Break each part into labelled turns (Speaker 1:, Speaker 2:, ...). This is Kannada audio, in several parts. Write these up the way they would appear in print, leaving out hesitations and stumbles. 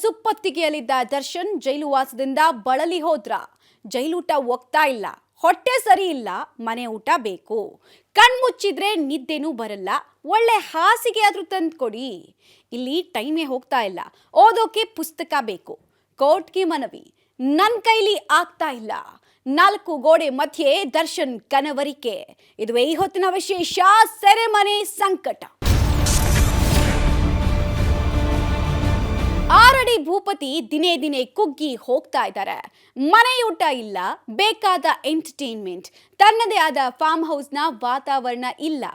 Speaker 1: ಸುಪ್ಪತ್ತಿಗೆಯಲ್ಲಿದ್ದ ದರ್ಶನ್ ಜೈಲು ವಾಸದಿಂದ ಬಳಲಿ ಹೋದ್ರ. ಜೈಲೂಟ ಒಗ್ತಾ ಇಲ್ಲ, ಹೊಟ್ಟೆ ಸರಿ ಇಲ್ಲ, ಮನೆ ಊಟ ಬೇಕು. ಕಣ್ಮುಚ್ಚಿದ್ರೆ ನಿದ್ದೆನೂ ಬರಲ್ಲ, ಒಳ್ಳೆ ಹಾಸಿಗೆ ಆದ್ರೂ ತಂದ್ಕೊಡಿ. ಇಲ್ಲಿ ಟೈಮೇ ಹೋಗ್ತಾ ಇಲ್ಲ, ಓದೋಕೆ ಪುಸ್ತಕ ಬೇಕು. ಕೋರ್ಟ್ಗೆ ಮನವಿ, ನನ್ನ ಕೈಲಿ ಆಗ್ತಾ ಇಲ್ಲ. 4 ಗೋಡೆ ಮಧ್ಯೆ ದರ್ಶನ್ ಕನವರಿಕೆ. ಇದುವೇ ಈ ಹೊತ್ತಿನ ವಿಶೇಷ ಸೆರೆಮನೆ ಸಂಕಟ. 6 ಅಡಿ ಭೂಪತಿ ದಿನೇ ದಿನೇ ಕುಗ್ಗಿ ಹೋಗ್ತಾ ಇದ್ದಾರೆ. ಮನೆಯೂಟ ಇಲ್ಲ, ಬೇಕಾದ ಎಂಟರ್ಟೈನ್ಮೆಂಟ್, ತನ್ನದೇ ಆದ ಫಾರ್ಮ್ ಹೌಸ್ನ ವಾತಾವರಣ ಇಲ್ಲ,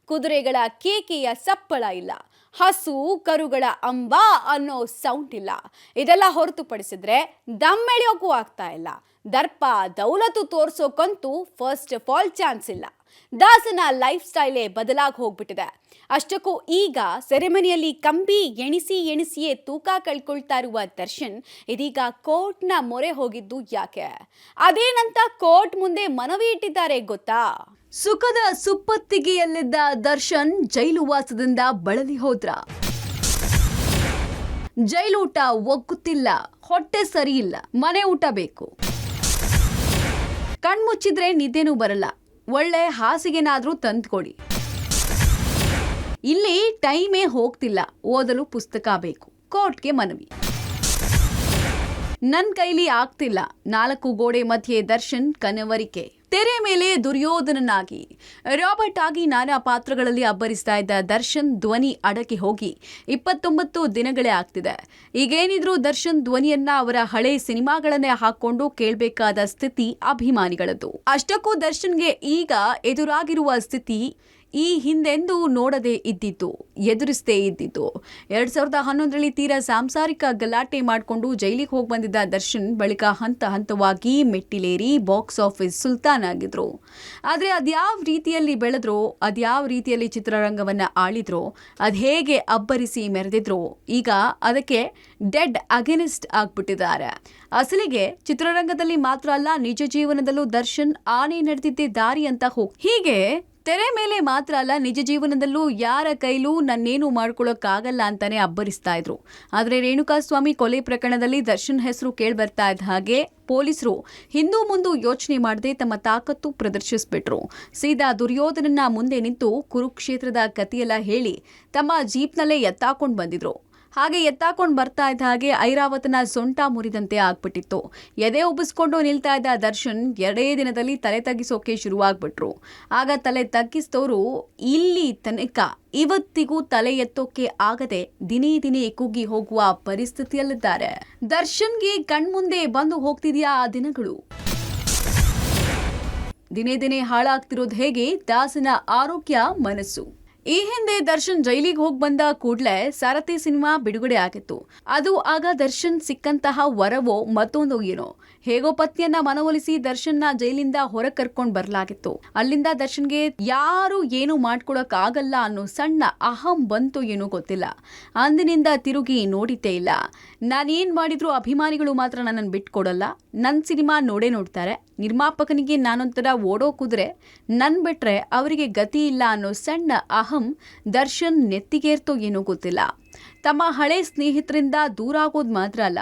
Speaker 1: ಕುದುರೆಗಳ ಕೇಕೆಯ ಸಪ್ಪಳ ಇಲ್ಲ, ಹಸು ಕರುಗಳ ಅಂಬಾ ಅನ್ನೋ ಸೌಂಡ್ ಇಲ್ಲ. ಇದೆಲ್ಲ ಹೊರತುಪಡಿಸಿದ್ರೆ ದಮ್ಮೆಳೆಯೋಕ್ಕೂ ಆಗ್ತಾ ಇಲ್ಲ. ದರ್ಪ ದೌಲತು ತೋರ್ಸೋಕಂತೂ ಫಸ್ಟ್ ಆಫ್ ಆಲ್ ಚಾನ್ಸ್ ಇಲ್ಲ. ದಾಸನ ಲೈಫ್ ಸ್ಟೈಲೇ ಬದಲಾಗಿ ಹೋಗ್ಬಿಟ್ಟಿದೆ. ಅಷ್ಟಕ್ಕೂ ಈಗ ಸೆರೆಮನಿಯಲ್ಲಿ ಕಂಬಿ ಎಣಿಸಿಯೇ ತೂಕ ಕಳ್ಕೊಳ್ತಾ ಇರುವ ದರ್ಶನ್ ಇದೀಗ ಕೋರ್ಟ್ನ ಮೊರೆ ಹೋಗಿದ್ದು ಯಾಕೆ? ಅದೇನಂತ ಕೋರ್ಟ್ ಮುಂದೆ ಮನವಿ ಇಟ್ಟಿದ್ದಾರೆ ಗೊತ್ತಾ? ಸುಖದ ಸುಪ್ಪತ್ತಿಗೆಯಲ್ಲಿದ್ದ ದರ್ಶನ್ ಜೈಲು ವಾಸದಿಂದ ಬಳಲಿ ಹೋದ್ರ. ಜೈಲೂಟ ಒಗ್ಗುತ್ತಿಲ್ಲ, ಹೊಟ್ಟೆ ಸರಿ ಇಲ್ಲ, ಮನೆ ಊಟ ಬೇಕು. ಕಣ್ಮುಚ್ಚಿದ್ರೆ ನಿದ್ದೆನೂ ಬರಲ್ಲ, ಒಳ್ಳೆ ಹಾಸಿಗೆನಾದ್ರೂ ತಂದ್ಕೊಡಿ. ಇಲ್ಲಿ ಟೈಮೇ ಹೋಗ್ತಿಲ್ಲ, ಓದಲು ಪುಸ್ತಕ ಬೇಕು. ಕೋರ್ಟ್ಗೆ ಮನವಿ, ನನ್ನ ಕೈಲಿ ಆಗ್ತಿಲ್ಲ. 4 ಗೋಡೆ ಮಧ್ಯೆ ದರ್ಶನ್ ಕನವರಿಕೆ. ತೆರೆ ಮೇಲೆ ದುರ್ಯೋಧನನಾಗಿ, ರಾಬರ್ಟ್ ಆಗಿ ನಾನಾ ಪಾತ್ರಗಳಲ್ಲಿ ಅಬ್ಬರಿಸ್ತಾ ಇದ್ದ ದರ್ಶನ್ ಧ್ವನಿ ಅಡಗಿ ಹೋಗಿ 29 ದಿನಗಳೇ ಆಗ್ತಿದೆ. ಈಗೇನಿದ್ರು ದರ್ಶನ್ ಧ್ವನಿಯನ್ನ ಅವರ ಹಳೆ ಸಿನಿಮಾಗಳನ್ನೇ ಹಾಕೊಂಡು ಕೇಳಬೇಕಾದ ಸ್ಥಿತಿ ಅಭಿಮಾನಿಗಳದ್ದು. ಅಷ್ಟಕ್ಕೂ ದರ್ಶನ್ಗೆ ಈಗ ಎದುರಾಗಿರುವ ಸ್ಥಿತಿ ಈ ಹಿಂದೆಂದೂ ನೋಡದೇ ಇದ್ದಿತ್ತು, ಎದುರಿಸದೇ ಇದ್ದಿತ್ತು. 2011ರಲ್ಲಿ ತೀರಾ ಸಾಂಸಾರಿಕ ಗಲಾಟೆ ಮಾಡಿಕೊಂಡು ಜೈಲಿಗೆ ಹೋಗಿ ಬಂದಿದ್ದ ದರ್ಶನ್ ಬಳಿಕ ಹಂತವಾಗಿ ಮೆಟ್ಟಿಲೇರಿ ಬಾಕ್ಸ್ ಆಫೀಸ್ ಸುಲ್ತಾನ್ ಆಗಿದ್ರು. ಆದರೆ ಅದ್ಯಾವ ರೀತಿಯಲ್ಲಿ ಬೆಳೆದ್ರೋ, ಅದ್ಯಾವ ರೀತಿಯಲ್ಲಿ ಚಿತ್ರರಂಗವನ್ನ ಆಳಿದ್ರೋ, ಅದ್ ಹೇಗೆ ಅಬ್ಬರಿಸಿ ಮೆರೆದಿದ್ರೋ, ಈಗ ಅದಕ್ಕೆ ಡೆಡ್ ಅಗೇನಿಸ್ಟ್ ಆಗ್ಬಿಟ್ಟಿದ್ದಾರೆ. ಅಸಲಿಗೆ ಚಿತ್ರರಂಗದಲ್ಲಿ ಮಾತ್ರ ಅಲ್ಲ, ನಿಜ ಜೀವನದಲ್ಲೂ ದರ್ಶನ್ ಆನೆ ನಡೆದಿದ್ದೇ ದಾರಿ ಅಂತ ಹೀಗೆ ತೆರೆ ಮೇಲೆ ಮಾತ್ರ ಅಲ್ಲ, ನಿಜ ಜೀವನದಲ್ಲೂ ಯಾರ ಕೈಲೂ ನನ್ನೇನು ಮಾಡ್ಕೊಳ್ಳೋಕ್ಕಾಗಲ್ಲ ಅಂತಾನೆ ಅಬ್ಬರಿಸ್ತಾ ಇದ್ರು. ಆದರೆ ರೇಣುಕಾಸ್ವಾಮಿ ಕೊಲೆ ಪ್ರಕರಣದಲ್ಲಿ ದರ್ಶನ್ ಹೆಸರು ಕೇಳ್ಬರ್ತಾ ಇದ್ದ ಹಾಗೆ ಪೊಲೀಸರು ಹಿಂದೂ ಮುಂದೆ ಯೋಚನೆ ಮಾಡದೆ ತಮ್ಮ ತಾಕತ್ತು ಪ್ರದರ್ಶಿಸ್ಬಿಟ್ರು. ಸೀದಾ ದುರ್ಯೋಧನನ್ನ ಮುಂದೆ ನಿಂತು ಕುರುಕ್ಷೇತ್ರದ ಕಥೆಯೆಲ್ಲ ಹೇಳಿ ತಮ್ಮ ಜೀಪ್ನಲ್ಲೇ ಎತ್ತಾಕೊಂಡು ಬಂದಿದ್ರು. ಹಾಗೆ ಎತ್ತಾಕೊಂಡು ಬರ್ತಾ ಇದ್ದ ಹಾಗೆ ಐರಾವತನ ಸೊಂಟ ಮುರಿದಂತೆ ಆಗ್ಬಿಟ್ಟಿತ್ತು. ಎದೆ ಉಬ್ಬಿಸ್ಕೊಂಡು ನಿಲ್ತಾ ಇದ್ದ ದರ್ಶನ್ 2 ದಿನದಲ್ಲಿ ತಲೆ ತಗ್ಗಿಸೋಕೆ ಶುರುವಾಗ್ಬಿಟ್ರು. ಆಗ ತಲೆ ತಗ್ಗಿಸಿದವರು ಇಲ್ಲಿ ತನಕ ಇವತ್ತಿಗೂ ತಲೆ ಎತ್ತೋಕೆ ಆಗದೆ ದಿನೇ ಕುಗ್ಗಿ ಹೋಗುವ ಪರಿಸ್ಥಿತಿಯಲ್ಲಿದ್ದಾರೆ. ದರ್ಶನ್ಗೆ ಕಣ್ಮುಂದೆ ಬಂದು ಹೋಗ್ತಿದೆಯಾ ಆ ದಿನಗಳು? ದಿನೇ ಹಾಳಾಗ್ತಿರೋದು ಹೇಗೆ ದಾಸನ ಆರೋಗ್ಯ, ಮನಸ್ಸು. ಈ ಹಿಂದೆ ದರ್ಶನ್ ಜೈಲಿಗೆ ಹೋಗಿ ಬಂದ ಕೂಡಲೇ ಸಾರಥಿ ಸಿನಿಮಾ ಬಿಡುಗಡೆ ಆಗಿತ್ತು. ಅದು ಆಗ ದರ್ಶನ್ ಸಿಕ್ಕಂತಹ ವರವೋ ಮತ್ತೊಂದು ಏನೋ, ಹೇಗೋ ಪತ್ನಿಯನ್ನ ಮನವೊಲಿಸಿ ದರ್ಶನ್ನ ಜೈಲಿಂದ ಹೊರ ಕರ್ಕೊಂಡು ಬರಲಾಗಿತ್ತು. ಅಲ್ಲಿಂದ ದರ್ಶನ್ಗೆ ಯಾರು ಏನು ಮಾಡ್ಕೊಳಕ್ ಆಗಲ್ಲ ಅನ್ನೋ ಸಣ್ಣ ಅಹಂ ಬಂತು ಏನೋ ಗೊತ್ತಿಲ್ಲ. ಅಂದಿನಿಂದ ತಿರುಗಿ ನೋಡಿದ್ದೇ ಇಲ್ಲ. ನಾನೇನ್ ಮಾಡಿದ್ರು ಅಭಿಮಾನಿಗಳು ಮಾತ್ರ ನನ್ನನ್ನು ಬಿಟ್ಕೊಡಲ್ಲ, ನನ್ನ ಸಿನಿಮಾ ನೋಡ್ತಾರೆ. ನಿರ್ಮಾಪಕನಿಗೆ ನಾನೊಂಥರ ಓಡೋ ಕುದುರೆ, ನನ್ ಬಿಟ್ರೆ ಅವರಿಗೆ ಗತಿ ಇಲ್ಲ ಅನ್ನೋ ಸಣ್ಣ ಅಹಂ ದರ್ಶನ್ ನೆತ್ತಿಗೇರ್ತೋ ಏನೋ ಗೊತ್ತಿಲ್ಲ. ತಮ್ಮ ಹಳೆ ಸ್ನೇಹಿತರಿಂದ ದೂರ ಆಗೋದು ಮಾತ್ರ ಅಲ್ಲ,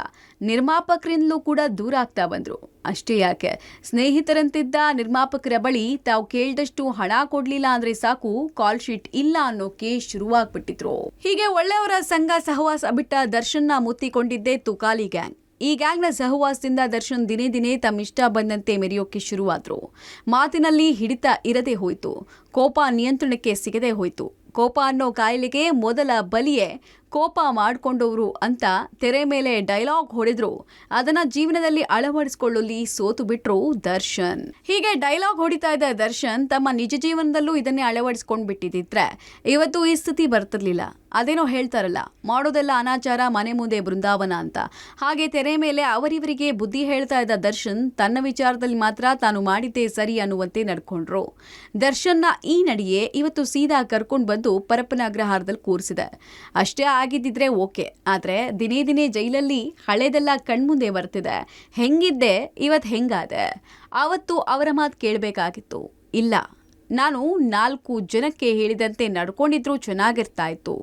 Speaker 1: ನಿರ್ಮಾಪಕರಿಂದಲೂ ಕೂಡ ದೂರ ಆಗ್ತಾ ಬಂದ್ರು. ಅಷ್ಟೇ ಯಾಕೆ, ಸ್ನೇಹಿತರಂತಿದ್ದ ನಿರ್ಮಾಪಕರ ಬಳಿ ತಾವು ಕೇಳಿದಷ್ಟು ಹಣ ಕೊಡ್ಲಿಲ್ಲ ಅಂದ್ರೆ ಸಾಕು, ಕಾಲ್ ಶೀಟ್ ಇಲ್ಲ ಅನ್ನೋಕೆ ಶುರುವಾಗ್ಬಿಟ್ಟಿದ್ರು. ಹೀಗೆ ಒಳ್ಳೆಯವರ ಸಂಘ ಸಹವಾಸ ಬಿಟ್ಟ ದರ್ಶನ್ನ ಮುತ್ತಿಕೊಂಡಿದ್ದೇ ತುಕಾಲಿ ಗ್ಯಾಂಗ್. ಈ ಗ್ಯಾಂಗ್ನ ಸಹವಾಸದಿಂದ ದರ್ಶನ್ ದಿನೇ ತಮ್ಮಿಷ್ಟ ಬಂದಂತೆ ಮೆರೆಯೋಕೆ ಶುರುವಾದ್ರು. ಮಾತಿನಲ್ಲಿ ಹಿಡಿತ ಇರದೆ ಹೋಯ್ತು, ಕೋಪ ನಿಯಂತ್ರಣಕ್ಕೆ ಸಿಗದೆ ಹೋಯ್ತು. ಕೋಪ ಅನ್ನೋ ಕಾಯಿಲೆಗೆ ಮೊದಲ ಬಲಿಯೇ ಕೋಪ ಮಾಡ್ಕೊಂಡವರು ಅಂತ ತೆರೆ ಮೇಲೆ ಡೈಲಾಗ್ ಹೊಡೆದ್ರು. ಅದನ್ನ ಜೀವನದಲ್ಲಿ ಅಳವಡಿಸಿಕೊಳ್ಳಲಿ ಸೋತು ಬಿಟ್ರು ದರ್ಶನ್. ಹೀಗೆ ಡೈಲಾಗ್ ಹೊಡಿತಾ ಇದ್ದ ದರ್ಶನ್ ತಮ್ಮ ನಿಜ ಜೀವನದಲ್ಲೂ ಇದನ್ನೇ ಅಳವಡಿಸ್ಕೊಂಡ್ ಬಿಟ್ಟಿದ್ರೆ ಇವತ್ತು ಈ ಸ್ಥಿತಿ ಬರ್ತಿರ್ಲಿಲ್ಲ. ಅದೇನೋ ಹೇಳ್ತಾರಲ್ಲ, ಮಾಡೋದೆಲ್ಲ ಅನಾಚಾರ, ಮನೆ ಮುಂದೆ ಬೃಂದಾವನ ಅಂತ. ಹಾಗೆ ತೆರೆ ಮೇಲೆ ಅವರಿವರಿಗೆ ಬುದ್ಧಿ ಹೇಳ್ತಾ ಇದ್ದ ದರ್ಶನ್ ತನ್ನ ವಿಚಾರದಲ್ಲಿ ಮಾತ್ರ ತಾನು ಮಾಡಿದ್ದೇ ಸರಿ ಅನ್ನುವಂತೆ ನಡ್ಕೊಂಡ್ರು. ದರ್ಶನ್ನ ಈ ನಡೆಯೇ ಇವತ್ತು ಸೀದಾ ಕರ್ಕೊಂಡು ಬಂದು ಪರಪ್ಪನ ಅಗ್ರಹಾರದಲ್ಲಿ ಕೂರಿಸಿದೆ. ಅಷ್ಟೇ ಆಗಿದ್ದಿದ್ರೆ ಓಕೆ, ಆದ್ರೆ ದಿನೇ ಜೈಲಲ್ಲಿ ಹಳೆದೆಲ್ಲ ಕಣ್ಮುಂದೆ ಬರ್ತಿದೆ. ಹೆಂಗಿದ್ದೆ ಇವತ್ತು ಹೆಂಗಾದೆ? ಅವತ್ತು ಅವರ ಮಾತು ಕೇಳಬೇಕಾಗಿತ್ತು. ಇಲ್ಲ, ನಾನು 4 ಜನಕ್ಕೆ ಹೇಳಿದಂತೆ ನಡ್ಕೊಂಡಿದ್ರು ಚೆನ್ನಾಗಿರ್ತಾ ಇತ್ತು.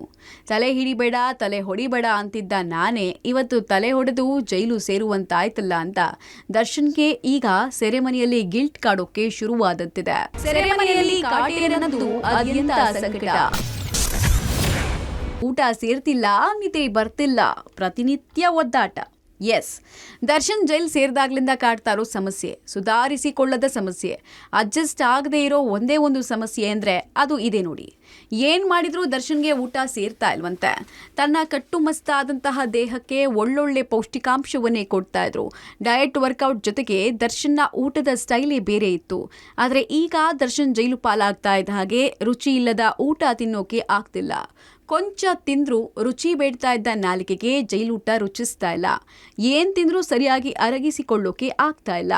Speaker 1: ತಲೆ ಹಿಡಿಬೇಡ, ತಲೆ ಹೊಡಿಬೇಡ ಅಂತಿದ್ದ ನಾನೇ ಇವತ್ತು ತಲೆ ಹೊಡೆದು ಜೈಲು ಸೇರುವಂತಾಯ್ತಲ್ಲ ಅಂತ ದರ್ಶನ್ಗೆ ಈಗ ಸೆರೆಮನೆಯಲ್ಲಿ ಗಿಲ್ಟ್ ಕಾಡೋಕೆ ಶುರುವಾದಂತಿದೆ. ಸೆರೆಮನೆಯಲ್ಲಿ ಕಾಟೇರನದ್ದು ಅದೆಂತ ಸಂಕಟ. ಊಟ ಸೇರ್ತಿಲ್ಲ, ನಿದ್ರೆ ಬರ್ತಿಲ್ಲ, ಪ್ರತಿನಿತ್ಯ ಒದ್ದಾಟ. ಎಸ್, ದರ್ಶನ್ ಜೈಲ್ ಸೇರಿದಾಗ್ಲಿಂದ ಕಾಡ್ತಾ ಇರೋ ಸಮಸ್ಯೆ, ಸುಧಾರಿಸಿಕೊಳ್ಳದ ಸಮಸ್ಯೆ, ಅಡ್ಜಸ್ಟ್ ಆಗದೆ ಇರೋ ಒಂದೇ ಒಂದು ಸಮಸ್ಯೆ ಅಂದರೆ ಅದು ಇದೆ ನೋಡಿ. ಏನು ಮಾಡಿದ್ರೂ ದರ್ಶನ್ಗೆ ಊಟ ಸೇರ್ತಾ ಇಲ್ವಂತೆ. ತನ್ನ ಕಟ್ಟುಮಸ್ತಾದಂತಹ ದೇಹಕ್ಕೆ ಒಳ್ಳೊಳ್ಳೆ ಪೌಷ್ಟಿಕಾಂಶವನ್ನೇ ಕೊಡ್ತಾ ಇದ್ರು. ಡಯಟ್ ವರ್ಕೌಟ್ ಜೊತೆಗೆ ದರ್ಶನ್ನ ಊಟದ ಸ್ಟೈಲೇ ಬೇರೆ ಇತ್ತು. ಆದರೆ ಈಗ ದರ್ಶನ್ ಜೈಲು ಪಾಲಾಗ್ತಾ ಇದ್ದ ಹಾಗೆ ರುಚಿ ಇಲ್ಲದ ಊಟ ತಿನ್ನೋಕೆ ಆಗ್ತಿಲ್ಲ. ಕೊಂಚ ತಿಂದ್ರೂ ರುಚಿ ಬೇಡ್ತಾ ಇದ್ದ ನಾಲಿಗೆಗೆ ಜೈಲೂಟ ರುಚಿಸ್ತಾ ಇಲ್ಲ. ಏನ್ ತಿಂದ್ರೂ ಸರಿಯಾಗಿ ಅರಗಿಸಿಕೊಳ್ಳೋಕೆ ಆಗ್ತಾ ಇಲ್ಲ.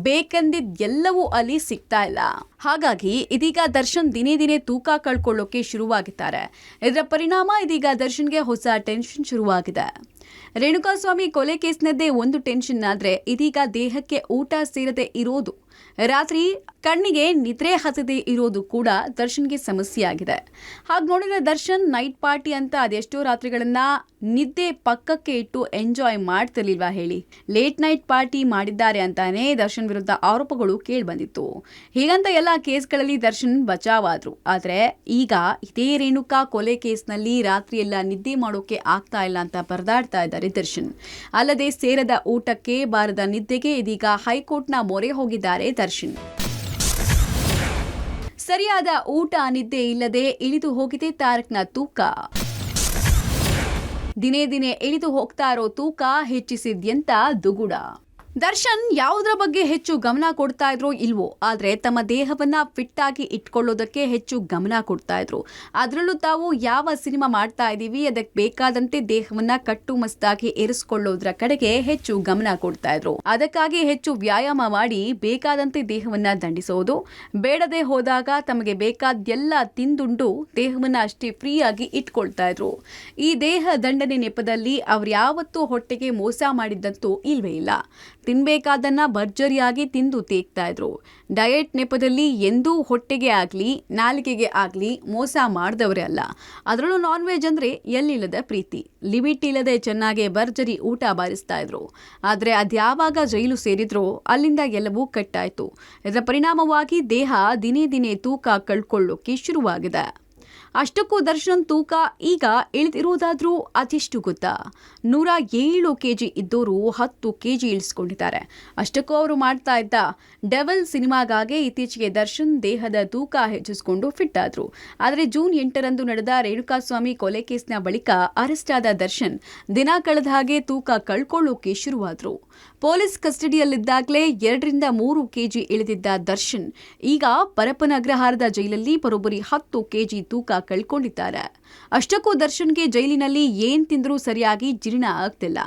Speaker 1: ಬೇಕಂದಿದ್ದೆಲ್ಲವೂ ಅಲ್ಲಿ ಸಿಗ್ತಾ ಇಲ್ಲ. ಹಾಗಾಗಿ ಇದೀಗ ದರ್ಶನ್ ದಿನೇ ದಿನೇ ತೂಕ ಕಳ್ಕೊಳ್ಳೋಕೆ ಶುರುವಾಗಿದ್ದಾರೆ. ಇದರ ಪರಿಣಾಮ ಇದೀಗ ದರ್ಶನ್ಗೆ ಹೊಸ ಟೆನ್ಷನ್ ಶುರುವಾಗಿದೆ. ರೇಣುಕಾಸ್ವಾಮಿ ಕೊಲೆ ಕೇಸ್ನದ್ದೇ ಒಂದು ಟೆನ್ಷನ್ ಆದ್ರೆ ಇದೀಗ ದೇಹಕ್ಕೆ ಊಟ ಸೇರದೆ ಇರೋದು, ರಾತ್ರಿ ಕಣ್ಣಿಗೆ ನಿದ್ರೆ ಹಸದೆ ಇರೋದು ಕೂಡ ದರ್ಶನ್ಗೆ ಸಮಸ್ಯೆ ಆಗಿದೆ. ಹಾಗೆ ನೋಡಿದ್ರೆ ದರ್ಶನ್ ನೈಟ್ ಪಾರ್ಟಿ ಅಂತ ಅದೆಷ್ಟೋ ರಾತ್ರಿಗಳನ್ನ ನಿದ್ದೆ ಪಕ್ಕಕ್ಕೆ ಇಟ್ಟು ಎಂಜಾಯ್ ಮಾಡ್ತಿರ್ಲಿಲ್ವಾ ಹೇಳಿ. ಲೇಟ್ ನೈಟ್ ಪಾರ್ಟಿ ಮಾಡಿದ್ದಾರೆ ಅಂತಾನೆ ದರ್ಶನ್ ವಿರುದ್ಧ ಆರೋಪಗಳು ಕೇಳಿಬಂದಿತ್ತು. ಹೀಗಂತ ಎಲ್ಲ ಕೇಸ್ಗಳಲ್ಲಿ ದರ್ಶನ್ ಬಚಾವಾದ್ರು. ಆದ್ರೆ ಈಗ ಇದೇ ರೇಣುಕಾ ಕೊಲೆ ಕೇಸ್ನಲ್ಲಿ ರಾತ್ರಿ ಎಲ್ಲ ನಿದ್ದೆ ಮಾಡೋಕೆ ಆಗ್ತಾ ಇಲ್ಲ ಅಂತ ಪರದಾಡ್ತಾ ಇದ್ದಾರೆ ದರ್ಶನ್. ಅಲ್ಲದೆ ಸೇರದ ಊಟಕ್ಕೆ ಬಾರದ ನಿದ್ದೆಗೆ ಇದೀಗ ಹೈಕೋರ್ಟ್ನ ಮೊರೆ ಹೋಗಿದ್ದಾರೆ ದರ್ಶನ್. ಸರಿಯಾದ ಊಟ ನಿದ್ದೆ ಇಲ್ಲದೆ ಇಳಿದು ಹೋಗಿದೆ ತಾರಕ್ನ ತೂಕ. ದಿನೇ ದಿನೇ ಇಳಿದು ಹೋಗ್ತಾ ಇರೋ ತೂಕ ಹೆಚ್ಚಿಸಿದ್ಯಂತ ದುಗುಡ. ದರ್ಶನ್ ಯಾವುದರ ಬಗ್ಗೆ ಹೆಚ್ಚು ಗಮನ ಕೊಡ್ತಾ ಇದ್ರೋ ಇಲ್ವೋ, ಆದ್ರೆ ತಮ್ಮ ದೇಹವನ್ನ ಫಿಟ್ ಆಗಿ ಇಟ್ಕೊಳ್ಳೋದಕ್ಕೆ ಹೆಚ್ಚು ಗಮನ ಕೊಡ್ತಾ ಇದ್ರು. ಅದರಲ್ಲೂ ತಾವು ಯಾವ ಸಿನಿಮಾ ಮಾಡ್ತಾ ಇದೀವಿ ಅದಕ್ಕೆ ಬೇಕಾದಂತೆ ದೇಹವನ್ನ ಕಟ್ಟುಮಸ್ತಾಗಿ ಇರಿಸಿಕೊಳ್ಳೋದ್ರ ಕಡೆಗೆ ಹೆಚ್ಚು ಗಮನ ಕೊಡ್ತಾ ಇದ್ರು. ಅದಕ್ಕಾಗಿ ಹೆಚ್ಚು ವ್ಯಾಯಾಮ ಮಾಡಿ ಬೇಕಾದಂತೆ ದೇಹವನ್ನ ದಂಡಿಸೋದು, ಬೇಡದೆ ಹೋದಾಗ ತಮಗೆ ಬೇಕಾದ್ದೆಲ್ಲ ತಿಂದುಂಡು ದೇಹವನ್ನ ಅಷ್ಟೇ ಫ್ರೀ ಆಗಿ ಇಟ್ಕೊಳ್ತಾ ಇದ್ರು. ಈ ದೇಹ ದಂಡನೆ ನೆಪದಲ್ಲಿ ಅವ್ರು ಯಾವತ್ತೂ ಹೊಟ್ಟೆಗೆ ಮೋಸ ಮಾಡಿದ್ದಂತೂ ಇಲ್ವೇ ಇಲ್ಲ. ತಿನ್ಬೇಕಾದನ್ನ ಭರ್ಜರಿಯಾಗಿ ತಿಂದು ತೇಗ್ತಾ ಇದ್ರು. ಡಯಟ್ ನೆಪದಲ್ಲಿ ಎಂದೂ ಹೊಟ್ಟೆಗೆ ಆಗ್ಲಿ ನಾಲಿಗೆಗೆ ಆಗ್ಲಿ ಮೋಸ ಮಾಡಿದವರೇ ಅಲ್ಲ. ಅದರಲ್ಲೂ ನಾನ್ ವೆಜ್ ಅಂದ್ರೆ ಎಲ್ಲಿಲ್ಲದ ಪ್ರೀತಿ, ಲಿಮಿಟ್ ಇಲ್ಲದೆ ಚೆನ್ನಾಗಿ ಭರ್ಜರಿ ಊಟ ಬಾರಿಸ್ತಾ ಇದ್ರು. ಆದ್ರೆ ಅದ್ಯಾವಾಗ ಜೈಲು ಸೇರಿದ್ರೋ ಅಲ್ಲಿಂದ ಎಲ್ಲವೂ ಕಟ್ಟಾಯ್ತು. ಇದರ ಪರಿಣಾಮವಾಗಿ ದೇಹ ದಿನೇ ದಿನೇ ತೂಕ ಕಳ್ಕೊಳ್ಳೋಕೆ ಶುರುವಾಗಿದೆ. ಅಷ್ಟಕ್ಕೂ ದರ್ಶನ್ ತೂಕ ಈಗ ಇಳಿದಿರೋದಾದ್ರೂ ಅದೆಷ್ಟು ಗೊತ್ತಾ? 107 kg ಇದ್ದೋರು 10 kg ಇಳಿಸ್ಕೊಂಡಿದ್ದಾರೆ. ಅಷ್ಟಕ್ಕೂ ಅವರು ಮಾಡ್ತಾ ಇದ್ದ ಡೆವಲ್ ಸಿನಿಮಾಗಾಗಿ ಇತ್ತೀಚೆಗೆ ದರ್ಶನ್ ದೇಹದ ತೂಕ ಹೆಚ್ಚಿಸಿಕೊಂಡು ಫಿಟ್ ಆದ್ರು. ಆದರೆ ಜೂನ್ 8ರಂದು ನಡೆದ ರೇಣುಕಾಸ್ವಾಮಿ ಕೊಲೆ ಕೇಸ್ನ ಬಳಿಕ ಅರೆಸ್ಟ್ ಆದ ದರ್ಶನ್ ದಿನ ಕಳೆದ ಹಾಗೆ ತೂಕ ಕಳ್ಕೊಳ್ಳೋಕೆ ಶುರುವಾದ್ರು. ಪೊಲೀಸ್ ಕಸ್ಟಡಿಯಲ್ಲಿದ್ದಾಗಲೇ 2ರಿಂದ 3 kg ಇಳಿದಿದ್ದ ದರ್ಶನ್ ಈಗ ಪರಪ್ಪನ ಅಗ್ರಹಾರದ ಜೈಲಲ್ಲಿ ಬರೋಬ್ಬರಿ 10 kg ತೂಕ ಕಳ್ಕೊಂಡಿದ್ದಾರೆ. ಅಷ್ಟಕ್ಕೂ ದರ್ಶನ್ಗೆ ಜೈಲಿನಲ್ಲಿ ಏನ್ ತಿಂದ್ರೂ ಸರಿಯಾಗಿ ಜೀರ್ಣ ಆಗ್ತಿಲ್ಲ,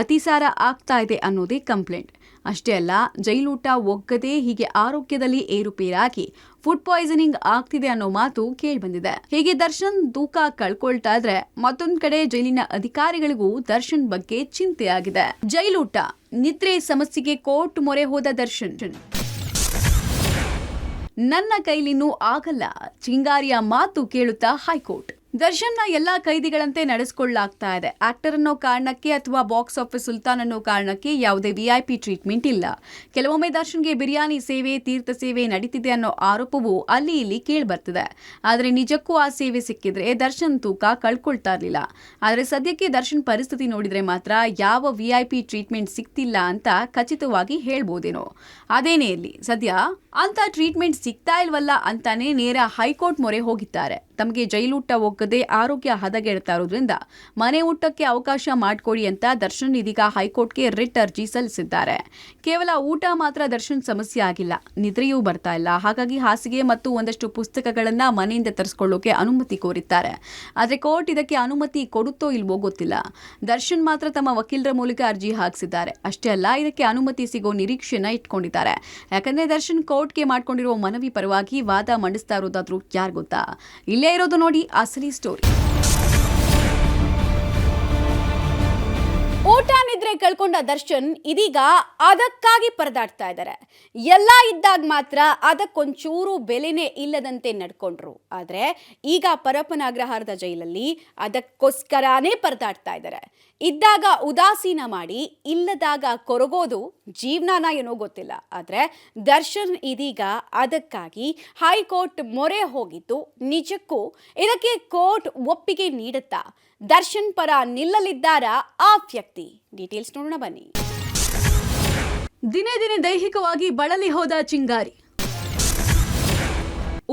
Speaker 1: ಅತಿಸಾರ ಆಗ್ತಾ ಇದೆ ಅನ್ನೋದೇ ಕಂಪ್ಲೇಂಟ್. ಅಷ್ಟೇ ಅಲ್ಲ, ಜೈಲೂಟ ಒಗ್ಗದೆ ಹೀಗೆ ಆರೋಗ್ಯದಲ್ಲಿ ಏರುಪೇರಾಗಿ ಫುಡ್ ಪಾಯ್ಸನಿಂಗ್ ಆಗ್ತಿದೆ ಅನ್ನೋ ಮಾತು ಕೇಳಿಬಂದಿದೆ. ಹೀಗೆ ದರ್ಶನ್ ತೂಕ ಕಳ್ಕೊಳ್ತಾ ಇದ್ರೆ ಮತ್ತೊಂದ್ ಕಡೆ ಜೈಲಿನ ಅಧಿಕಾರಿಗಳಿಗೂ ದರ್ಶನ್ ಬಗ್ಗೆ ಚಿಂತೆಯಾಗಿದೆ. ಜೈಲೂಟ ನಿದ್ರೆ ಸಮಸ್ಯೆಗೆ ಕೋರ್ಟ್ ಮೊರೆ ಹೋದ ದರ್ಶನ್. ನನ್ನ ಕೈಲಿನ್ನೂ ಆಗಲ್ಲ, ಚಿಂಗಾರಿಯ ಮಾತು ಕೇಳುತ್ತಾ ಹೈಕೋರ್ಟ್. ದರ್ಶನ್ನ ಎಲ್ಲಾ ಕೈದಿಗಳಂತೆ ನಡೆಸಿಕೊಳ್ಳಲಾಗ್ತಾ ಇದೆ. ಆಕ್ಟರ್ ಅನ್ನೋ ಕಾರಣಕ್ಕೆ ಅಥವಾ ಬಾಕ್ಸ್ ಆಫೀಸ್ ಸುಲ್ತಾನ್ ಅನ್ನೋ ಕಾರಣಕ್ಕೆ ಯಾವುದೇ VIP ಟ್ರೀಟ್ಮೆಂಟ್ ಇಲ್ಲ. ಕೆಲವೊಮ್ಮೆ ದರ್ಶನ್ಗೆ ಬಿರಿಯಾನಿ ಸೇವೆ, ತೀರ್ಥ ಸೇವೆ ನಡೀತಿದೆ ಅನ್ನೋ ಆರೋಪವು ಅಲ್ಲಿ ಇಲ್ಲಿ ಕೇಳಿಬರ್ತಿದೆ. ಆದರೆ ನಿಜಕ್ಕೂ ಆ ಸೇವೆ ಸಿಕ್ಕಿದ್ರೆ ದರ್ಶನ್ ತೂಕ ಕಳ್ಕೊಳ್ತಾ ಇರಲಿಲ್ಲ. ಆದರೆ ಸದ್ಯಕ್ಕೆ ದರ್ಶನ್ ಪರಿಸ್ಥಿತಿ ನೋಡಿದ್ರೆ ಮಾತ್ರ ಯಾವ VIP ಟ್ರೀಟ್ಮೆಂಟ್ ಸಿಗ್ತಿಲ್ಲ ಅಂತ ಖಚಿತವಾಗಿ ಹೇಳ್ಬೋದೇನೋ. ಅದೇನೇ ಇರಲಿ, ಸದ್ಯ ಅಂತ ಟ್ರೀಟ್ಮೆಂಟ್ ಸಿಗ್ತಾ ಇಲ್ವಲ್ಲ ಅಂತಾನೆ ನೇರ ಹೈಕೋರ್ಟ್ ಮೊರೆ ಹೋಗಿದ್ದಾರೆ. ತಮಗೆ ಜೈಲೂಟ ಒಗ್ಗದೆ ಆರೋಗ್ಯ ಹದಗೆಡ್ತಾ ಇರೋದ್ರಿಂದ ಮನೆ ಊಟಕ್ಕೆ ಅವಕಾಶ ಮಾಡಿಕೊಡಿ ಅಂತ ದರ್ಶನ್ ಇದೀಗ ಹೈಕೋರ್ಟ್ಗೆ ರಿಟ್ ಅರ್ಜಿ ಸಲ್ಲಿಸಿದ್ದಾರೆ. ಕೇವಲ ಊಟ ಮಾತ್ರ ದರ್ಶನ್ ಸಮಸ್ಯೆ ಆಗಿಲ್ಲ, ನಿದ್ರೆಯೂ ಬರ್ತಾ ಇಲ್ಲ. ಹಾಗಾಗಿ ಹಾಸಿಗೆ ಮತ್ತು ಒಂದಷ್ಟು ಪುಸ್ತಕಗಳನ್ನ ಮನೆಯಿಂದ ತರಿಸ್ಕೊಳ್ಳೋಕೆ ಅನುಮತಿ ಕೋರಿದ್ದಾರೆ. ಆದರೆ ಕೋರ್ಟ್ ಇದಕ್ಕೆ ಅನುಮತಿ ಕೊಡುತ್ತೋ ಇಲ್ವೋ ಗೊತ್ತಿಲ್ಲ. ದರ್ಶನ್ ಮಾತ್ರ ತಮ್ಮ ವಕೀಲರ ಮೂಲಕ ಅರ್ಜಿ ಹಾಕಿಸಿದ್ದಾರೆ. ಅಷ್ಟೇ ಅಲ್ಲ, ಇದಕ್ಕೆ ಅನುಮತಿ ಸಿಗೋ ನಿರೀಕ್ಷೆನ ಇಟ್ಕೊಂಡಿದ್ದಾರೆ. ಯಾಕಂದ್ರೆ ದರ್ಶನ್ ಕೋರ್ಟ್ಗೆ ಮಾಡ್ಕೊಂಡಿರೋ ಮನವಿ ಪರವಾಗಿ ವಾದ ಮಂಡಿಸ್ತಾ ಇರೋದಾದ್ರೂ ಯಾರು ಗೊತ್ತಾ? ಇಲ್ಲೇ ಇರೋದು ನೋಡಿ ಅಸಲಿ ಸ್ಟೋರಿ. ಊಟ ನಿದ್ರೆ ಕಳ್ಕೊಂಡ ದರ್ಶನ್ ಇದೀಗ ಅದಕ್ಕಾಗಿ ಪರದಾಡ್ತಾ ಇದ್ದಾರೆ. ಎಲ್ಲ ಇದ್ದಾಗ ಮಾತ್ರ ಅದಕ್ಕೊಂಚೂರು ಬೆಲೆನೇ ಇಲ್ಲದಂತೆ ನಡ್ಕೊಂಡ್ರು. ಆದ್ರೆ ಈಗ ಪರಪ್ಪನಾಗ್ರಹಾರದ ಜೈಲಲ್ಲಿ ಅದಕ್ಕೋಸ್ಕರನೇ ಪರದಾಡ್ತಾ ಇದ್ದಾರೆ. ಇದ್ದಾಗ ಉದಾಸೀನ ಮಾಡಿ ಇಲ್ಲದಾಗ ಕೊರಗೋದು ಜೀವನಾನ ಏನೋ ಗೊತ್ತಿಲ್ಲ. ಆದ್ರೆ ದರ್ಶನ್ ಇದೀಗ ಅದಕ್ಕಾಗಿ ಹೈಕೋರ್ಟ್ ಮೊರೆ ಹೋಗಿದ್ದು ನಿಜಕ್ಕೂ ಇದಕ್ಕೆ ಕೋರ್ಟ್ ಒಪ್ಪಿಗೆ ನೀಡುತ್ತಾ? ದರ್ಶನ್ ಪರ ನಿಲ್ಲಲಿದ್ದಾರಾ ಆ ವ್ಯಕ್ತಿ? ಡೀಟೇಲ್ಸ್ ನೋಡೋಣ ಬನ್ನಿ. ದಿನೇ ದಿನೇ ದೈಹಿಕವಾಗಿ ಬಳಲಿ ಹೋದ ಚಿಂಗಾರಿ,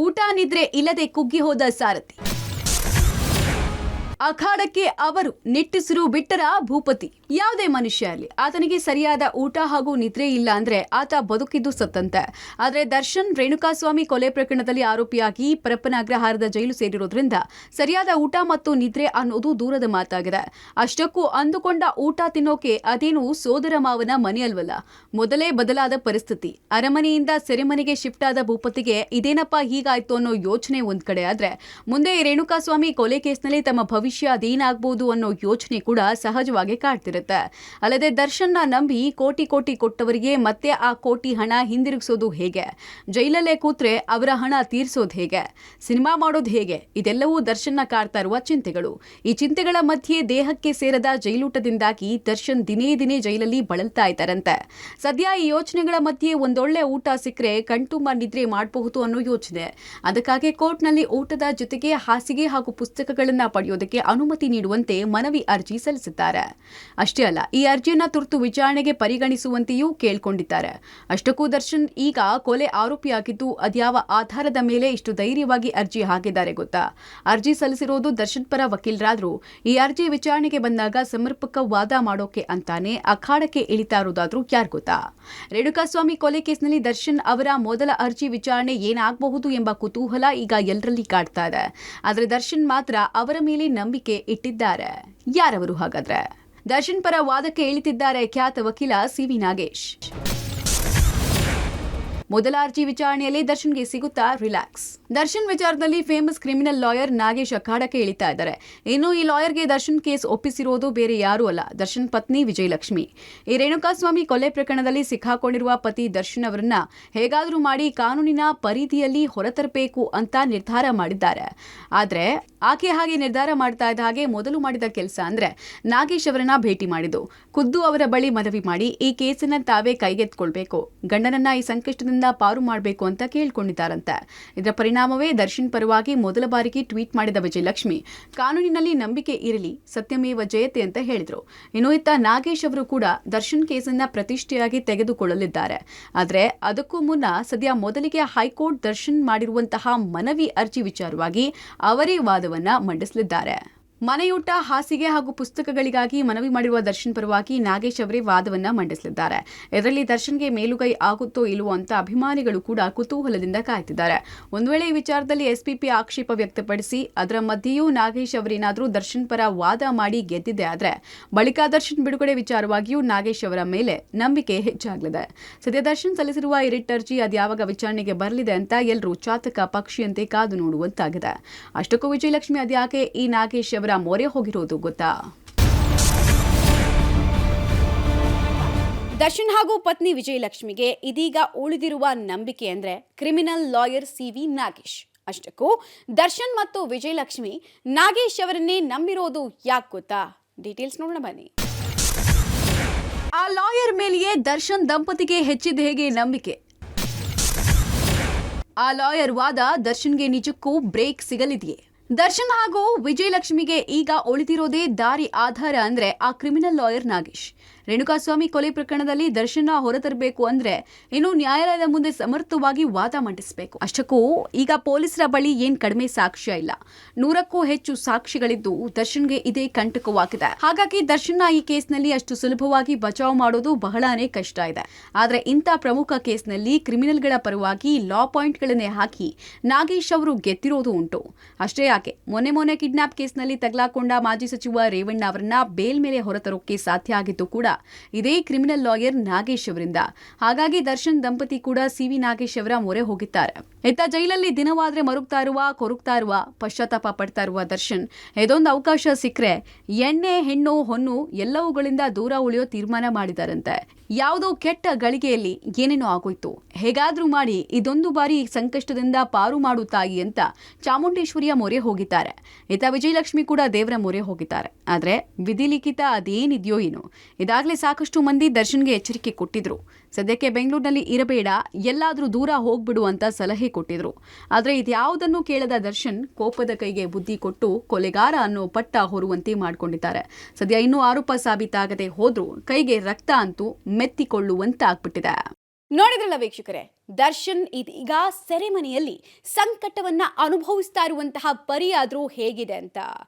Speaker 1: ಊಟ ನಿದ್ರೆ ಇಲ್ಲದೆ ಕುಗ್ಗಿ ಹೋದ ಸಾರಥಿ, ಅಖಾಡಕ್ಕೆ ಅವರು ನಿಟ್ಟುಸಿರು ಬಿಟ್ಟರ ಭೂಪತಿ. ಯಾವುದೇ ಮನುಷ್ಯ ಅಲ್ಲಿ ಆತನಿಗೆ ಸರಿಯಾದ ಊಟ ಹಾಗೂ ನಿದ್ರೆ ಇಲ್ಲ ಅಂದ್ರೆ ಆತ ಬದುಕಿದ್ದು ಸತ್ತಂತೆ. ಆದ್ರೆ ದರ್ಶನ್ ರೇಣುಕಾಸ್ವಾಮಿ ಕೊಲೆ ಪ್ರಕರಣದಲ್ಲಿ ಆರೋಪಿಯಾಗಿ ಪರಪ್ಪನಾಗ್ರಹಾರದ ಜೈಲು ಸೇರಿರೋದ್ರಿಂದ ಸರಿಯಾದ ಊಟ ಮತ್ತು ನಿದ್ರೆ ಅನ್ನೋದು ದೂರದ ಮಾತಾಗಿದೆ. ಅಷ್ಟಕ್ಕೂ ಅಂದುಕೊಂಡ ಊಟ ತಿನ್ನೋಕೆ ಅದೇನು ಸೋದರ ಮಾವನ ಮನೆಯಲ್ವಲ್ಲ, ಮೊದಲೇ ಬದಲಾದ ಪರಿಸ್ಥಿತಿ. ಅರಮನೆಯಿಂದ ಸೆರೆಮನೆಗೆ ಶಿಫ್ಟ್ ಆದ ಭೂಪತಿಗೆ ಇದೇನಪ್ಪ ಹೀಗಾಯ್ತು ಅನ್ನೋ ಯೋಚನೆ ಒಂದ್ ಕಡೆ ಆದ್ರೆ, ಮುಂದೆ ರೇಣುಕಾಸ್ವಾಮಿ ಕೊಲೆ ಕೇಸ್ನಲ್ಲಿ ತಮ್ಮ ಭವಿಷ್ಯ ಅದೇನಾಗಬಹುದು ಅನ್ನೋ ಯೋಚನೆ ಕೂಡ ಸಹಜವಾಗಿ ಕಾಡ್ತಿರುತ್ತೆ. ಅಲ್ಲದೆ ದರ್ಶನ್ನ ನಂಬಿ ಕೋಟಿ ಕೋಟಿ ಕೊಟ್ಟವರಿಗೆ ಮತ್ತೆ ಆ ಕೋಟಿ ಹಣ ಹಿಂದಿರುಗಿಸೋದು ಹೇಗೆ? ಜೈಲಲ್ಲೇ ಕೂತ್ರೆ ಅವರ ಹಣ ತೀರ್ಸೋದು ಹೇಗೆ? ಸಿನಿಮಾ ಮಾಡೋದು ಹೇಗೆ? ಇದೆಲ್ಲವೂ ದರ್ಶನ್ನ ಕಾಡ್ತಾ ಇರುವ ಚಿಂತೆಗಳು. ಈ ಚಿಂತೆಗಳ ಮಧ್ಯೆ ದೇಹಕ್ಕೆ ಸೇರದ ಜೈಲೂಟದಿಂದಾಗಿ ದರ್ಶನ್ ದಿನೇ ದಿನೇ ಜೈಲಲ್ಲಿ ಬಳಲ್ತಾ ಇದ್ದಾರಂತೆ. ಸದ್ಯ ಈ ಯೋಚನೆಗಳ ಮಧ್ಯೆ ಒಂದೊಳ್ಳೆ ಊಟ ಸಿಕ್ಕರೆ ಕಣ್ತುಂಬ ನಿದ್ರೆ ಮಾಡಬಹುದು ಅನ್ನೋ ಯೋಚನೆ. ಅದಕ್ಕಾಗಿ ಕೋರ್ಟ್ನಲ್ಲಿ ಊಟದ ಜೊತೆಗೆ ಹಾಸಿಗೆ ಹಾಗೂ ಪುಸ್ತಕಗಳನ್ನ ಪಡೆಯೋದಕ್ಕೆ ಅನುಮತಿ ನೀಡುವಂತೆ ಮನವಿ ಅರ್ಜಿ ಸಲ್ಲಿಸಿದ್ದಾರೆ. ಅಷ್ಟೇ ಅಲ್ಲ, ಈ ಅರ್ಜಿಯನ್ನ ತುರ್ತು ವಿಚಾರಣೆಗೆ ಪರಿಗಣಿಸುವಂತೆಯೂ ಕೇಳ್ಕೊಂಡಿದ್ದಾರೆ. ಅಷ್ಟಕ್ಕೂ ದರ್ಶನ್ ಈಗ ಕೊಲೆ ಆರೋಪಿಯಾಗಿದ್ದು ಅದ್ಯಾವ ಆಧಾರದ ಮೇಲೆ ಇಷ್ಟು ಧೈರ್ಯವಾಗಿ ಅರ್ಜಿ ಹಾಕಿದ್ದಾರೆ ಗೊತ್ತಾ? ಅರ್ಜಿ ಸಲ್ಲಿಸಿರೋದು ದರ್ಶನ್ ಪರ ವಕೀಲರಾದ್ರೂ ಈ ಅರ್ಜಿ ವಿಚಾರಣೆಗೆ ಬಂದಾಗ ಸಮರ್ಪಕ ವಾದ ಮಾಡೋಕೆ ಅಂತಾನೆ ಅಖಾಡಕ್ಕೆ ಇಳಿತಾ ಇರೋದಾದ್ರೂ ಯಾರು ಗೊತ್ತಾ? ರೇಣುಕಾಸ್ವಾಮಿ ಕೊಲೆ ಕೇಸ್ನಲ್ಲಿ ದರ್ಶನ್ ಅವರ ಮೊದಲ ಅರ್ಜಿ ವಿಚಾರಣೆ ಏನಾಗಬಹುದು ಎಂಬ ಕುತೂಹಲ ಈಗ ಎಲ್ಲರಲ್ಲಿ ಕಾಡ್ತಾ ಇದೆ. ಆದ್ರೆ ದರ್ಶನ್ ಮಾತ್ರ ಅವರ ಮೇಲೆ ನಂಬಿಕೆ ಇಟ್ಟಿದ್ದಾರೆ. ಯಾರವರು ಹಾಗಾದ್ರೆ? ದರ್ಶನ್ ಪರ ವಾದಕ್ಕೆ ಇಳಿತಿದ್ದಾರೆ ಖ್ಯಾತ ವಕೀಲ ಸಿ.ವಿ. ನಾಗೇಶ್. ಮೊದಲ ಅರ್ಜಿ ವಿಚಾರಣೆಯಲ್ಲಿ ದರ್ಶನ್ಗೆ ಸಿಗುತ್ತಾ ರಿಲ್ಯಾಕ್ಸ್? ದರ್ಶನ್ ವಿಚಾರದಲ್ಲಿ ಫೇಮಸ್ ಕ್ರಿಮಿನಲ್ ಲಾಯರ್ ನಾಗೇಶ್ ಅಖಾಡಕ್ಕೆ ಇಳಿತಾ ಇದ್ದಾರೆ. ಇನ್ನು ಈ ಲಾಯರ್ಗೆ ದರ್ಶನ್ ಕೇಸ್ ಒಪ್ಪಿಸಿರೋದು ಬೇರೆ ಯಾರೂ ಅಲ್ಲ, ದರ್ಶನ್ ಪತ್ನಿ ವಿಜಯಲಕ್ಷ್ಮಿ. ಈ ರೇಣುಕಾಸ್ವಾಮಿ ಕೊಲೆ ಪ್ರಕರಣದಲ್ಲಿ ಸಿಕ್ಕಾಕೊಂಡಿರುವ ಪತಿ ದರ್ಶನ್ ಅವರನ್ನ ಹೇಗಾದ್ರೂ ಮಾಡಿ ಕಾನೂನಿನ ಪರಿಧಿಯಲ್ಲಿ ಹೊರತರಬೇಕು ಅಂತ ನಿರ್ಧಾರ ಮಾಡಿದ್ದಾರೆ. ಆದ್ರೆ ಆಕೆ ಹಾಗೆ ನಿರ್ಧಾರ ಮಾಡ್ತಾ ಇದ್ದ ಹಾಗೆ ಮೊದಲು ಮಾಡಿದ ಕೆಲಸ ಅಂದ್ರೆ ನಾಗೇಶ್ ಅವರನ್ನ ಭೇಟಿ ಮಾಡಿದ್ದು, ಖುದ್ದು ಅವರ ಬಳಿ ಮನವಿ ಮಾಡಿ ಈ ಕೇಸನ್ನ ತಾವೇ ಕೈಗೆತ್ಕೊಳ್ಬೇಕು, ಗಂಡನನ್ನ ಈ ಸಂಕಷ್ಟದಿಂದ ಪಾರು ಮಾಡಬೇಕು ಅಂತ ಕೇಳ್ಕೊಂಡಿದ್ದಾರಂತೆ. ಇದರ ಪರಿಣಾಮವೇ ದರ್ಶನ್ ಪರವಾಗಿ ಮೊದಲ ಬಾರಿಗೆ ಟ್ವೀಟ್ ಮಾಡಿದ ವಿಜಯಲಕ್ಷ್ಮಿ ಕಾನೂನಿನಲ್ಲಿ ನಂಬಿಕೆ ಇರಲಿ, ಸತ್ಯಮೇವ ಜಯತೆ ಅಂತ ಹೇಳಿದ್ರು. ಇನ್ನು ಇತ್ತ ನಾಗೇಶ್ ಅವರು ಕೂಡ ದರ್ಶನ್ ಕೇಸನ್ನ ಪ್ರತಿಷ್ಠೆಯಾಗಿ ತೆಗೆದುಕೊಳ್ಳಲಿದ್ದಾರೆ. ಆದ್ರೆ ಅದಕ್ಕೂ ಮುನ್ನ ಸದ್ಯ ಮೊದಲಿಗೆ ಹೈಕೋರ್ಟ್ ದರ್ಶನ್ ಮಾಡಿರುವಂತಹ ಮನವಿ ಅರ್ಜಿ ವಿಚಾರವಾಗಿ ಅವರೇ ವಾದವನ್ನ ಮಂಡಿಸಲಿದ್ದಾರೆ. ಮನೆಯೂಟ, ಹಾಸಿಗೆ ಹಾಗೂ ಪುಸ್ತಕಗಳಿಗಾಗಿ ಮನವಿ ಮಾಡಿರುವ ದರ್ಶನ್ ಪರವಾಗಿ ನಾಗೇಶ್ ಅವರೇ ವಾದವನ್ನ ಮಂಡಿಸಲಿದ್ದಾರೆ. ಇದರಲ್ಲಿ ದರ್ಶನ್ಗೆ ಮೇಲುಗೈ ಆಗುತ್ತೋ ಇಲ್ವೋ ಅಂತ ಅಭಿಮಾನಿಗಳು ಕೂಡ ಕುತೂಹಲದಿಂದ ಕಾಯ್ತಿದ್ದಾರೆ. ಒಂದು ವೇಳೆ ಈ ವಿಚಾರದಲ್ಲಿ ಎಸ್ಪಿಪಿ ಆಕ್ಷೇಪ ವ್ಯಕ್ತಪಡಿಸಿ ಅದರ ಮಧ್ಯೆಯೂ ನಾಗೇಶ್ ಅವರೇನಾದ್ರೂ ದರ್ಶನ್ ಪರ ವಾದ ಮಾಡಿ ಗೆದ್ದಿದೆ ಆದ್ರೆ ಬಳಿಕ ದರ್ಶನ್ ಬಿಡುಗಡೆ ವಿಚಾರವಾಗಿಯೂ ನಾಗೇಶ್ ಅವರ ಮೇಲೆ ನಂಬಿಕೆ ಹೆಚ್ಚಾಗಲಿದೆ. ಸದ್ಯ ದರ್ಶನ್ ಸಲ್ಲಿಸಿರುವ ಈ ರಿಟ್ ಅರ್ಜಿ ಅದ್ಯಾವಾಗ ವಿಚಾರಣೆಗೆ ಬರಲಿದೆ ಅಂತ ಎಲ್ಲರೂ ಚಾತಕ ಪಕ್ಷಿಯಂತೆ ಕಾದು ನೋಡುವಂತಾಗಿದೆ. ಅಷ್ಟಕ್ಕೂ ವಿಜಯಲಕ್ಷ್ಮಿ ಅದ್ಯಾಕೆ ಈ ನಾಗೇಶ್ ಅವರ ಮೊರೆ ಹೋಗಿರೋದು ಗೊತ್ತಾ? ದರ್ಶನ್ ಹಾಗೂ ಪತ್ನಿ ವಿಜಯಲಕ್ಷ್ಮಿಗೆ ಇದೀಗ ಉಳಿದಿರುವ ನಂಬಿಕೆ ಅಂದ್ರೆ ಕ್ರಿಮಿನಲ್ ಲಾಯರ್ ಸಿ.ವಿ. ನಾಗೇಶ್. ಅಷ್ಟಕ್ಕೂ ದರ್ಶನ್ ಮತ್ತು ವಿಜಯಲಕ್ಷ್ಮಿ ನಾಗೇಶ್ ಅವರನ್ನೇ ನಂಬಿರೋದು ಯಾಕೆ ಗೊತ್ತಾ? ಡೀಟೇಲ್ಸ್ ನೋಡೋಣ ಬನ್ನಿ. ಆ ಲಾಯರ್ ಮೇಲೆಯೇ ದರ್ಶನ್ ದಂಪತಿಗೆ ಹೆಚ್ಚಿದ ಹೇಗೆ ನಂಬಿಕೆ? ಆ ಲಾಯರ್ ವಾದ ದರ್ಶನ್ಗೆ ನಿಜಕ್ಕೂ ಬ್ರೇಕ್ ಸಿಗಲಿದೆಯೇ? ದರ್ಶನ್ ಹಾಗೂ ವಿಜಯಲಕ್ಷ್ಮಿಗೆ ಈಗ ಉಳಿದಿರೋದೇ ದಾರಿ ಆಧಾರ ಅಂದ್ರೆ ಆ ಕ್ರಿಮಿನಲ್ ಲಾಯರ್ ನಾಗೇಶ್. ರೇಣುಕಾಸ್ವಾಮಿ ಕೊಲೆ ಪ್ರಕರಣದಲ್ಲಿ ದರ್ಶನ ಹೊರತರಬೇಕು ಅಂದ್ರೆ ಇನ್ನು ನ್ಯಾಯಾಲಯದ ಮುಂದೆ ಸಮರ್ಥವಾಗಿ ವಾದ ಮಂಡಿಸಬೇಕು. ಅಷ್ಟಕ್ಕೂ ಈಗ ಪೊಲೀಸರ ಬಳಿ ಏನ್ ಕಡಿಮೆ ಸಾಕ್ಷ್ಯ ಇಲ್ಲ, 100ಕ್ಕೂ ಹೆಚ್ಚು ಸಾಕ್ಷಿಗಳಿದ್ದು ದರ್ಶನ್ಗೆ ಇದೇ ಕಂಟಕವಾಗಿದೆ. ಹಾಗಾಗಿ ದರ್ಶನ್ನ ಈ ಕೇಸ್ನಲ್ಲಿ ಅಷ್ಟು ಸುಲಭವಾಗಿ ಬಚಾವ್ ಮಾಡೋದು ಬಹಳಾನೇ ಕಷ್ಟ ಇದೆ. ಆದ್ರೆ ಇಂಥ ಪ್ರಮುಖ ಕೇಸ್ನಲ್ಲಿ ಕ್ರಿಮಿನಲ್ಗಳ ಪರವಾಗಿ ಲಾ ಪಾಯಿಂಟ್ಗಳನ್ನೇ ಹಾಕಿ ನಾಗೇಶ್ ಅವರು ಗೆದ್ದಿರೋದು ಉಂಟು. ಅಷ್ಟೇ ಯಾಕೆ, ಮೊನ್ನೆ ಕಿಡ್ನಾಪ್ ಕೇಸ್ನಲ್ಲಿ ತಗಲಾಕೊಂಡ ಮಾಜಿ ಸಚಿವ ರೇವಣ್ಣ ಅವರನ್ನ ಬೇಲ್ ಮೇಲೆ ಹೊರತರೋಕೆ ಸಾಧ್ಯ ಆಗಿದ್ದು ಕೂಡ ಇದೇ ಕ್ರಿಮಿನಲ್ ಲಾಯರ್ ನಾಗೇಶ್ ಅವರಿಂದ. ಹಾಗಾಗಿ ದರ್ಶನ್ ದಂಪತಿ ಕೂಡ ಸಿ.ವಿ. ನಾಗೇಶ್ ಅವರ ಮೊರೆ ಹೋಗಿದ್ದಾರೆ. ಇತ್ತ ಜೈಲಲ್ಲಿ ದಿನವಾದ್ರೆ ಕೊರಗ್ತಾ ಇರುವ ಪಶ್ಚಾತ್ತಾಪ ಪಡ್ತಾ ಇರುವ ದರ್ಶನ್ ಇದೊಂದು ಅವಕಾಶ ಸಿಕ್ಕರೆ ಎಣ್ಣೆ ಹೆಣ್ಣು ಹೊನ್ನು ಎಲ್ಲವುಗಳಿಂದ ದೂರ ಉಳಿಯೋ ತೀರ್ಮಾನ ಮಾಡಿದಾರಂತೆ. ಯಾವುದೋ ಕೆಟ್ಟ ಗಳಿಗೆಯಲ್ಲಿ ಏನೇನೋ ಆಗೋಯ್ತು, ಹೇಗಾದ್ರೂ ಮಾಡಿ ಇದೊಂದು ಬಾರಿ ಸಂಕಷ್ಟದಿಂದ ಪಾರು ಮಾಡು ತಾಯಿ ಅಂತ ಚಾಮುಂಡೇಶ್ವರಿಯ ಮೊರೆ ಹೋಗಿದ್ದಾರೆ. ಇತ್ತ ವಿಜಯಲಕ್ಷ್ಮಿ ಕೂಡ ದೇವರ ಮೊರೆ ಹೋಗಿದ್ದಾರೆ. ಆದ್ರೆ ವಿಧಿಲಿಖಿತ ಅದೇನಿದೆಯೋ ಏನೋ, ಇದಾಗಲೇ ಸಾಕಷ್ಟು ಮಂದಿ ದರ್ಶನ್ಗೆ ಎಚ್ಚರಿಕೆ ಕೊಟ್ಟಿದ್ರು. ಸದ್ಯಕ್ಕೆ ಬೆಂಗಳೂರಿನಲ್ಲಿ ಇರಬೇಡ, ಎಲ್ಲಾದ್ರೂ ದೂರ ಹೋಗ್ಬಿಡು ಅಂತ ಸಲಹೆ ಕೊಟ್ಟಿದ್ರು. ಆದ್ರೆ ಇದ್ಯಾವುದನ್ನು ಕೇಳದ ದರ್ಶನ್ ಕೋಪದ ಕೈಗೆ ಬುದ್ಧಿ ಕೊಟ್ಟು ಕೊಲೆಗಾರ ಅನ್ನೋ ಪಟ್ಟ ಹೊರುವಂತೆ ಮಾಡ್ಕೊಂಡಿದ್ದಾರೆ. ಸದ್ಯ ಇನ್ನೂ ಆರೋಪ ಸಾಬೀತಾಗದೆ ಹೋದ್ರೂ ಕೈಗೆ ರಕ್ತ ಅಂತೂ ಮೆತ್ತಿಕೊಳ್ಳುವಂತಾಗ್ಬಿಟ್ಟಿದೆ. ನೋಡಿದ್ರಲ್ಲ ವೀಕ್ಷಕರೇ, ದರ್ಶನ್ ಇದೀಗ ಸೆರೆಮನೆಯಲ್ಲಿ ಸಂಕಟವನ್ನ ಅನುಭವಿಸ್ತಾ ಇರುವಂತಹ ಪರಿಯಾದ್ರೂ ಹೇಗಿದೆ ಅಂತ.